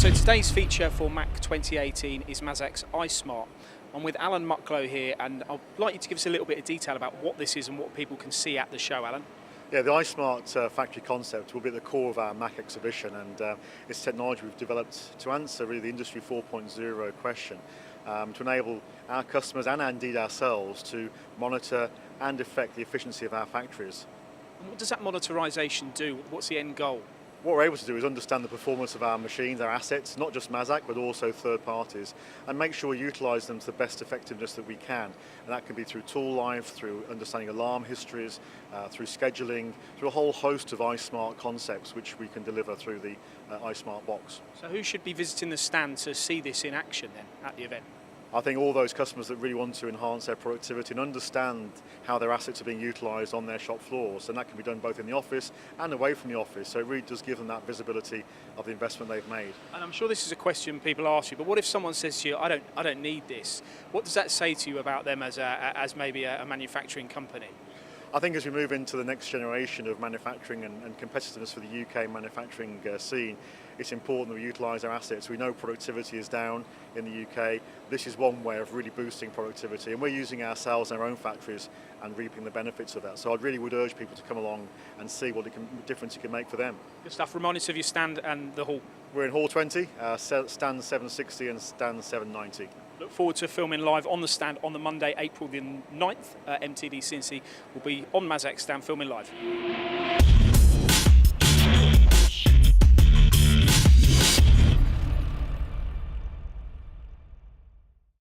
So today's feature for MACH 2018 is Mazak's iSMART. I'm with Alan Mucklow here, and I'd like you to give us a little bit of detail about what this is and what people can see at the show, Alan. Yeah, the iSMART factory concept will be at the core of our MACH exhibition, and it's technology we've developed to answer really the Industry 4.0 question, to enable our customers and indeed ourselves to monitor and affect the efficiency of our factories. And what does that monitorisation do? What's the end goal? What we're able to do is understand the performance of our machines, our assets, not just Mazak but also third parties, and make sure we utilise them to the best effectiveness that we can. And that can be through tool life, through understanding alarm histories, through scheduling, through a whole host of iSMART concepts which we can deliver through the iSMART box. So who should be visiting the stand to see this in action then at the event? I think all those customers that really want to enhance their productivity and understand how their assets are being utilised on their shop floors, and that can be done both in the office and away from the office, so it really does give them that visibility of the investment they've made. And I'm sure this is a question people ask you, but what if someone says to you, I don't need this? What does that say to you about them as maybe a manufacturing company? I think as we move into the next generation of manufacturing and competitiveness for the UK manufacturing scene, it's important that we utilise our assets. We know productivity is down in the UK. This is one way of really boosting productivity, and we're using ourselves in our own factories and reaping the benefits of that. So I really would urge people to come along and see what difference it can make for them. Good stuff. Remind us of your stand and the hall. We're in Hall 20, stand 760 and stand 790. Look forward to filming live on the stand on the Monday, April the 9th. MTDCNC will be on Mazak's stand filming live.